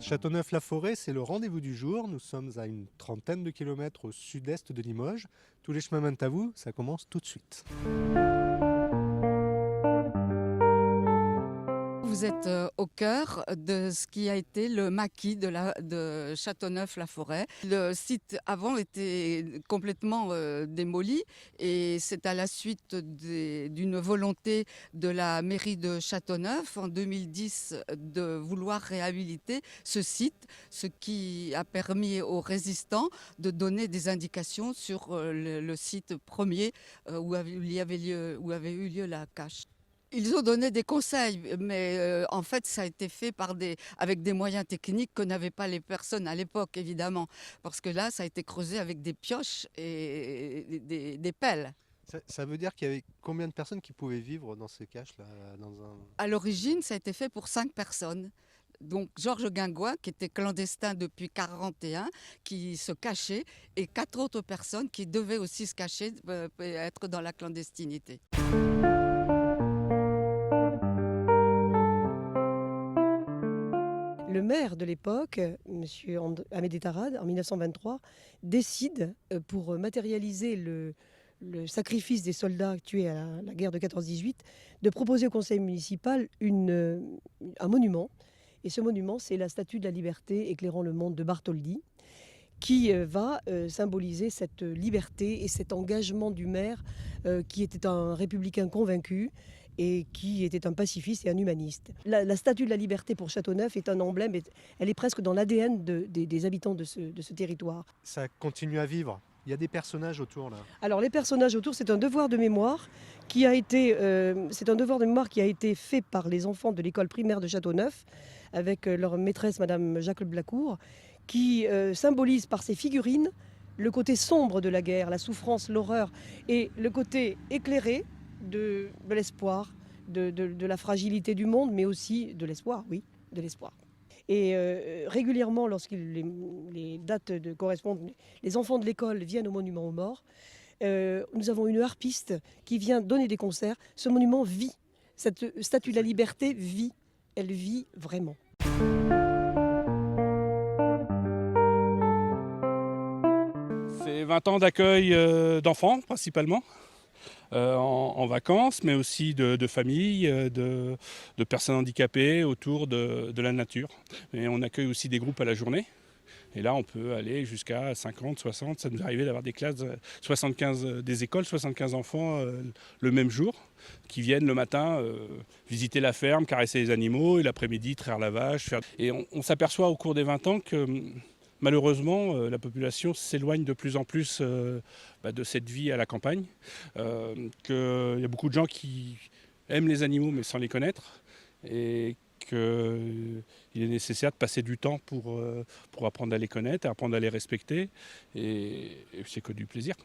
Châteauneuf-la-Forêt, c'est le rendez-vous du jour. Nous sommes à une trentaine de kilomètres au sud-est de Limoges. Tous les chemins mènent à vous, ça commence tout de suite. Vous êtes au cœur de ce qui a été le maquis de Châteauneuf-la-Forêt. Le site avant était complètement démoli et c'est à la suite d'une volonté de la mairie de Châteauneuf en 2010 de vouloir réhabiliter ce site, ce qui a permis aux résistants de donner des indications sur le site premier où avait eu lieu la cache. Ils ont donné des conseils, mais en fait, ça a été fait avec des moyens techniques que n'avaient pas les personnes à l'époque, évidemment. Parce que là, ça a été creusé avec des pioches et des pelles. Ça veut dire qu'il y avait combien de personnes qui pouvaient vivre dans ces caches-là À l'origine, ça a été fait pour 5 personnes. Donc Georges Guingois, qui était clandestin depuis 1941, qui se cachait, et 4 autres personnes qui devaient aussi se cacher, être dans la clandestinité. Le maire de l'époque, M. Amédée Tarade, en 1923, décide, pour matérialiser le sacrifice des soldats tués à la guerre de 14-18, de proposer au conseil municipal un monument. Et ce monument, c'est la Statue de la Liberté éclairant le monde de Bartholdi, qui va symboliser cette liberté et cet engagement du maire, qui était un républicain convaincu et qui était un pacifiste et un humaniste. La Statue de la Liberté pour Châteauneuf est un emblème, elle est presque dans l'ADN des habitants de ce territoire. Ça continue à vivre. Il y a des personnages autour là. Alors les personnages autour, c'est un devoir de mémoire qui a été fait par les enfants de l'école primaire de Châteauneuf avec leur maîtresse Madame Jacques Blacourt, qui symbolise par ses figurines le côté sombre de la guerre, la souffrance, l'horreur, et le côté éclairé de l'espoir, de la fragilité du monde, mais aussi de l'espoir, oui, de l'espoir. Et régulièrement, lorsque les dates correspondent, les enfants de l'école viennent au monument aux morts. Nous avons une harpiste qui vient donner des concerts. Ce monument vit. Cette statue de la liberté vit. Elle vit vraiment. C'est 20 ans d'accueil d'enfants principalement. En vacances, mais aussi de familles, de personnes handicapées autour de la nature. Et on accueille aussi des groupes à la journée. Et là, on peut aller jusqu'à 50, 60. Ça nous arrivait d'avoir des classes, 75 des écoles, 75 enfants le même jour, qui viennent le matin visiter la ferme, caresser les animaux, et l'après-midi traire la vache. Et on s'aperçoit au cours des 20 ans que malheureusement, la population s'éloigne de plus en plus de cette vie à la campagne, qu'il y a beaucoup de gens qui aiment les animaux mais sans les connaître, et qu'il est nécessaire de passer du temps pour apprendre à les connaître, apprendre à les respecter, et c'est que du plaisir.